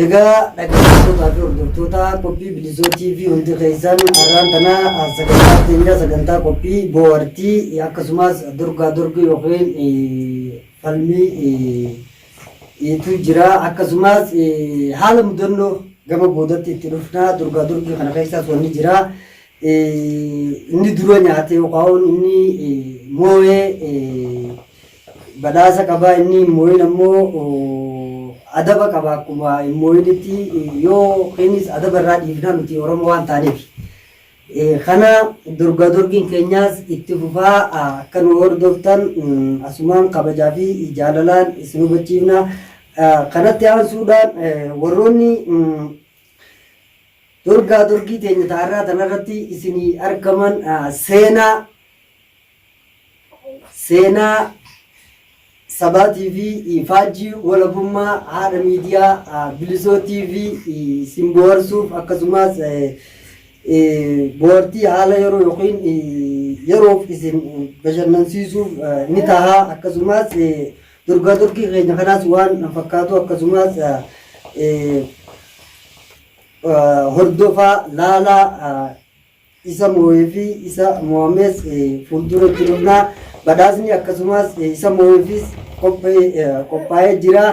Egaa dhaggeeffattoota fi hordoftoota qophii Bilisoo TV hundi keessan har'aan tana sagantaa keenya sagantaa qophii bohaartii akkasumas dorgaa dorgii yookiin falmii tu jira akkasumas haala mudannoo gama boodatti itti dhufnaa dorgaa dorgii kana keessaas wanni jira inni dura nyaate yookaan inni moo'ee badhaasa qabaa inni moo'in ammoo adaba qaba akkuma moo'initti yoo keenis adaba irraa dhiifnaa nuti Oromoo waan taaneef kana dorgaa dorgiin keenyaas itti fufaa akka nu hordoftan asumaan kabajaa fi jaalalaan isin hubachiifna kanatti aansuudhaan warroonni dorgaa dorgii teenya ta'arraa tanarratti isinii argaman seenaa Sabaa TV Faajii walabummaa haadha miidiyaa Bilisoo TV isin bohaarsuuf akkasumas bohaartii haala yeroo yookiin yeroof isin bashannansiisuuf ni ta'a akkasumas dorgaa dorgii keenya kanaas waan fakkaatu akkasumas hordofaa laalaa isa moo'ee fi isa moo'ames fuuldura itti dhufnaa badhaasni akkasumas isa moo'eefis qophaa'ee jira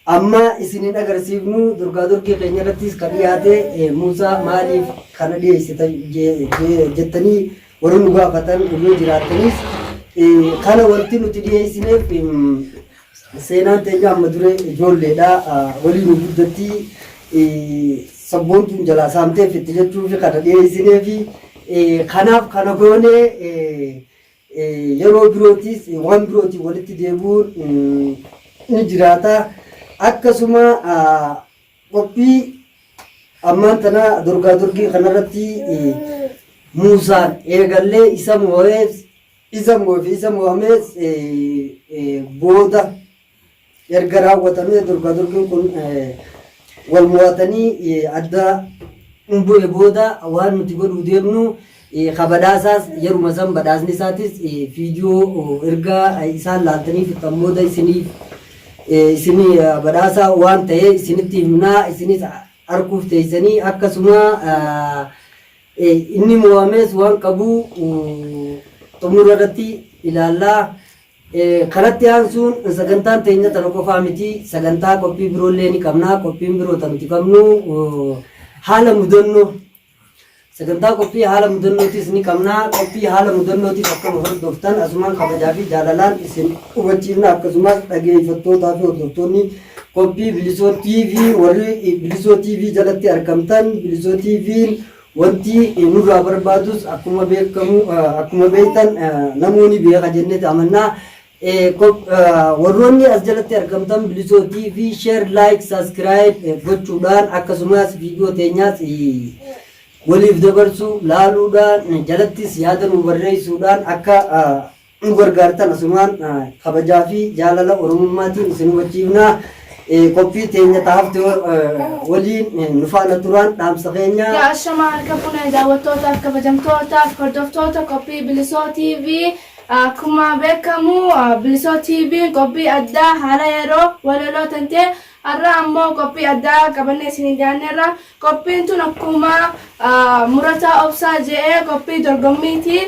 amma isiniin agarsiifnu dorgaa dorgii keenya irrattis kan dhiyaate Muusaa maaliif kana dhiyeessita jettanii warri nu gaafatan yoo jiraatanis kana wanti nuti dhiyeessineef seenaan teenya amma dure ijoolleedha walii nu guddatti sabboontuun jalaa saamteef itti jechuufi kana dhiyeessineefi kanaaf kana goonee yeroo birootis waan birootii walitti deebi'uun ni jiraata akkasuma qophii ammaan tana dorgaa dorgii kanarratti Muusaan eegallee isa moo'amees booda erga raawwatamee dorgaa dorgiin kun wal mo'atanii adda bu'e booda waan nuti godhuu deemnu kabadhaasaas yeruma san badhaasni isaatis viidiyoo erga isaan laaltanii fixan booda isinii badhaasaa waan ta'e isinitti himnaa isinis arguuf teessanii akkasuma inni moo'amees waan qabu xumura irratti ilaallaa kanatti aansuun sagantaan teenya tana qofaa miti sagantaa qophii biroollee ni qabnaa qophiin biroo nuti qabnu haala mudannoo sagantaa qophii haala mudannootis ni qabnaa qophii haala mudannootis akkuma hordoftan asumaan kabajaa fi jaalalaan isin hubachiifna akkasumas dhaggeeffattootaa fi hordoftoonni qophii Bilisoo TV warri Bilisoo TV jalatti argamtan Bilisoo TV'n wanti nurraa barbaadus akkuma beektan namoonni beeka jennee amannaa warroonni as jalatti argamtan Bilisoo TV share like subscribe gochuudhaan akkasumas viidiyoo teenyaas waliif dabarsuu laaluudhaan jalattis yaada nu barreessuudhaan akka nu gargaartan asumaan kabajaa fi jaalala oromummaatiin isin hubachiifnaa qophii teenya taafte waliin nu faana turan dhaamsa keenya ashamaa harka fuunee daawwattootaaf kabajamtootaaf hordoftoota qophii Bilisoo TV akkuma beekamu Bilisoo TV qophii addaa haala yeroo walaloo tantee arra ammoo qophii addaa qabannee isin dhiyaanneerra qophiin tun akkuma murataa obsaa jedhee qophii dorgommiiti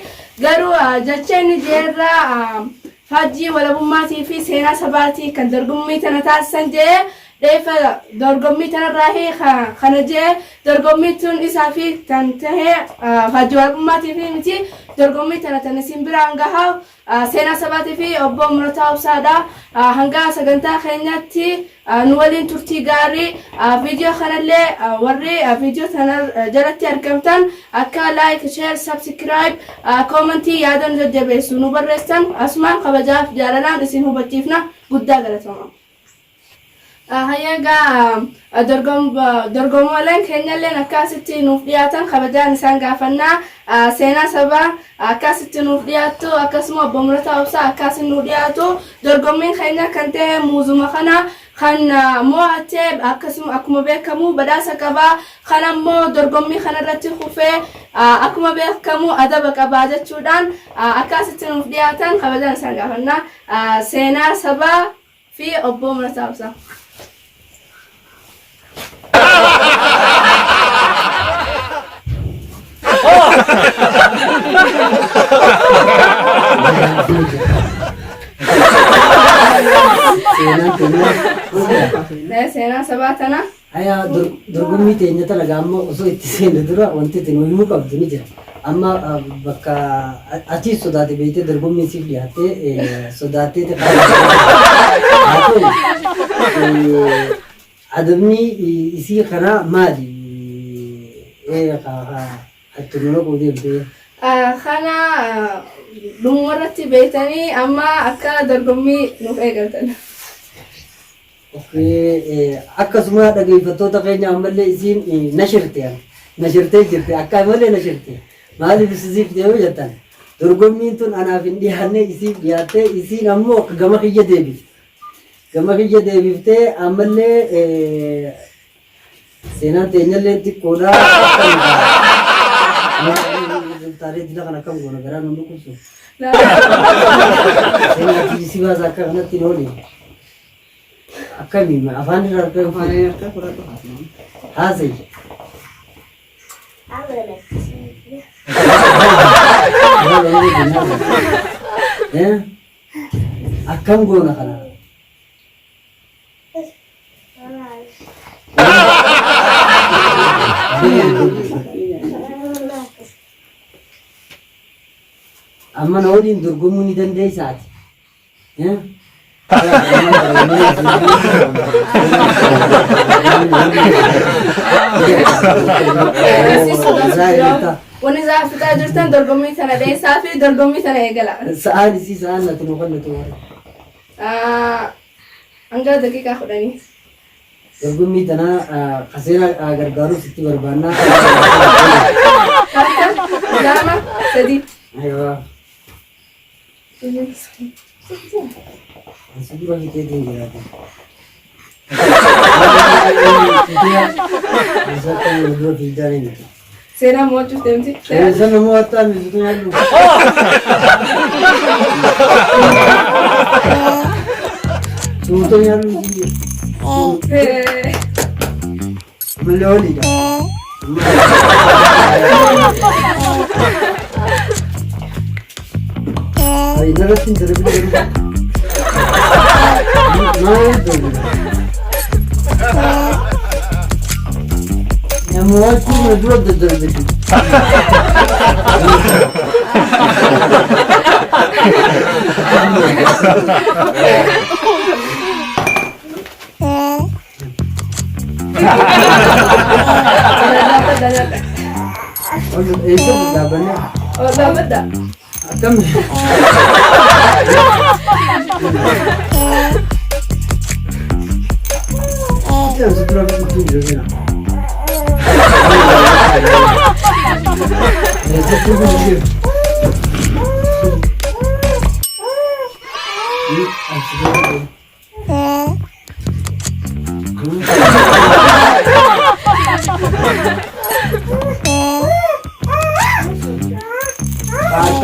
garuu jecha inni jeerra faajjii walabummaatii fi seenaa sabaatii kan dorgommii tana taasisan jedhee dheefa dorgommii tanarraa kana jedhee dorgommii tun isaa fi tan tahee faajjii walabummaatii fi miti dorgommii tana isin biraan gahaa seenaa sabaatii fi obbo Murataa Obsaadha hanga sagantaa keenyatti nu waliin turtii gaarii viidiyoo kanallee warri viidiyoo tana jalatti argamtan akka like share subscribe commentii yaadan jajjabeessu nu barreessan asumaan kabajaaf jaalalaan isin hubachiifna guddaa galatoomaa. Hayyagaa dorgommoleen keenyalleen akkasitti nuuf dhiyaatan kabajaan isaan gaafannaa seenaa sabaa akkasitti nuuf dhiyaattu akkasuma obbo Murataa Obsaa akkasitti nuuf dhiyaatu dorgommiin keenya kan ta'e muuzuma kana kan mo'attee akkasuma akkuma beekamu badhaasa qabaa kan ammoo dorgommii kanarratti kufee akkuma beekamu adaba qabaa jechuudhaan akkasitti nuuf dhiyaatan kabajaan isaan gaafannaa seenaa sabaa fi obbo Murataa Obsaa. seenaa sabaa tana Aya dorgommii teenya talaga amma osoo itti seenne dura wanti itti nu himuu qabdu ni jira. Amma bakka ati sodaate beektee dorgommiin siif dhiyaattee sodaattee adabni isii kana maali? Ati nuna qoodee kana dhumarratti beektanii amma akka dorgommii nuuf eegaltan. Akkasuma dhaggeeffattoota keenya ammallee isiin nashirtee jirti akka malee nashirte maaliif isiif deemu jettan dorgommiin tun anaaf hin dhiyaanne isiif dhiyaattee isiin ammoo akka gama kiyya deebiftee ammallee seenaan teenyallee xiqqoodha taalee dila kan akkam goona garaa namni kubsu seenaa si baasa akka kanatti hin oole. Akkamiin afaan irraa fudhatu haasa'e. Akkam goona kana. Amma na waliin dorgomuu ni dandeessaati. Wani za fita jirtan dorgommii tana dheessaa fi dorgommii tana eegala. Sa'aan isii sa'aan natti nu kannatu. Hanga daqiiqaa 10. Dorgommii tana kaseera gargaaruuf itti barbaannaa. Lama, sadi. Aywa. Seguro que te tengo ya. Será mucho tiempo. Eso no me está me estoy hablando. Tú estoy hablando. Me lo olía. Ay, no lo siento, ya me voy a hacer un blog de televisión. Eso es la banana. Oh, la verdad. También. Nosotros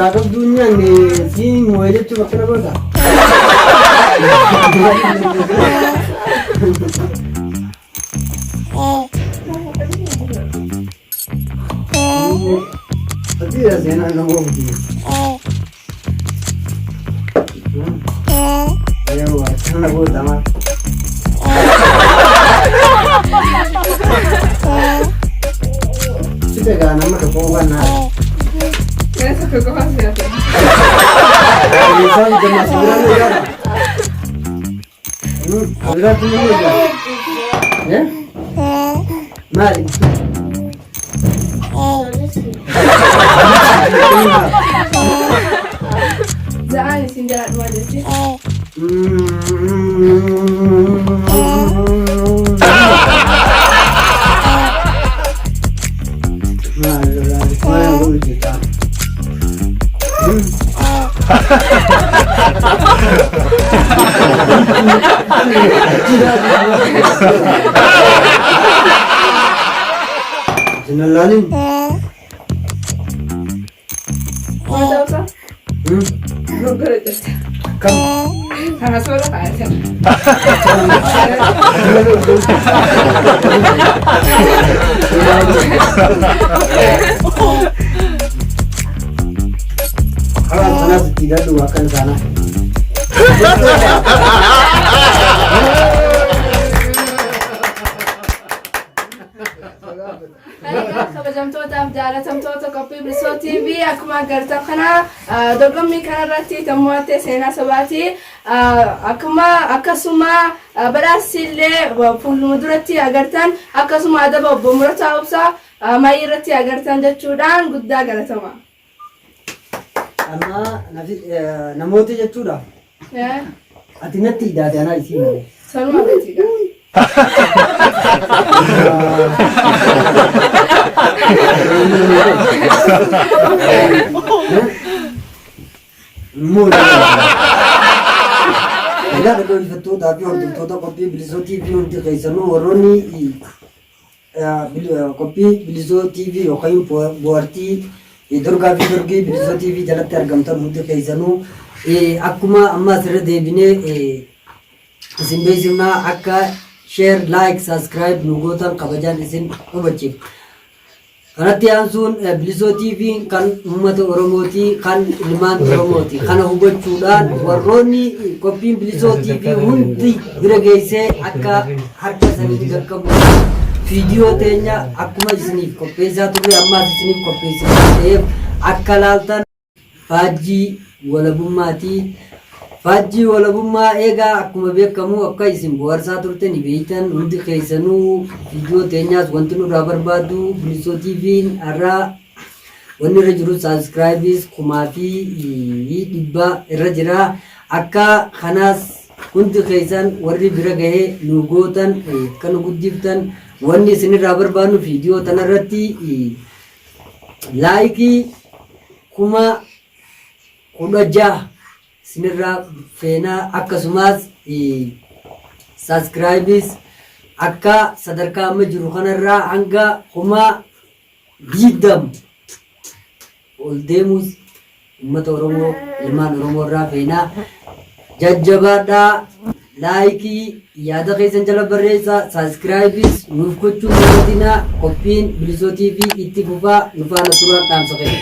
Kakak dunia nih, sih mau aja coba kenapa? Tapi ya saya nak ngomong dia. Ya wah, sana gua tamat. Sudah kan nama kepokan nak. Eso que cojas y haces. Bisa juga masih berani kan? Agak dulu ya. Ya? Mari. Jangan sinjaran wajah sih. Jenalalin. Ada apa? Burger itu. Kamu. Karena suara aja. kanas tidak dua akan sana. kabajamtootaaf jaalatamtoota qophii bilisoo TV akkuma agartan kana dorgommii kanarratti tammo'attee seenaa sabaati akkasuma badhaasillee fuuluma duratti agartan akkasuma adaba obbo Murataa Obsaa maayii irratti agartan jechuudhaan guddaa galatama. Amma namooti jechuudha. Ati natti hidhaadhaan isii malee. Sanuma beeksiga. Egaa dhaggeeffattootaa fi hordoftoota qophii bilisoo TV hundi keessanuu warroonni qophii bilisoo TV yookaan bohaartii dorgaa fi dorgii bilisoo TV jalatti argamtan hundi keessanuu akkuma amma asirra deebinee isin beeksifnaa akka share, like, subscribe nu gootan kabajaan isin hubachiif. Kanatti aansuun bilisoo TV kan uummata Oromooti, kan ilmaan Oromooti. Kana hubachuudhaan warroonni qophiin bilisoo TV hundi bira geessee akka harka isaaniitti qaqqabu viidiyoo teenya akkuma isiniif qopheessaa turre ammaas isiniif qopheessaa ta'eef akka laaltan faajjii walabummaati. Faajjii walabummaa eegaa akkuma beekamu akka isin bohaarsaa turtan beektan hundi keessanuu viidiyoo teenyaas wanti nurraa barbaadu bilisoo TV'n irraa wanni irra jiru subscribes 1,100 irra jira. Akka kanaas hundi keessan warri bira gahee nu gootan kan guddiftan wanni isinirraa barbaadnu viidiyoo tanarratti laayikii 16,000 sinirraa feenaa akkasumas subscribes akka sadarkaa amma jiru kanarraa hanga 20,000 ol deemus uummata Oromoo ilmaan Oromoo irraa feenaa jajjabaadhaa. Laayikii yaada keessan jala barreessaa, subscribes nuuf gochuun qophiin bilisoo TV itti fufaa nu faana turaan dhaamsa kenna.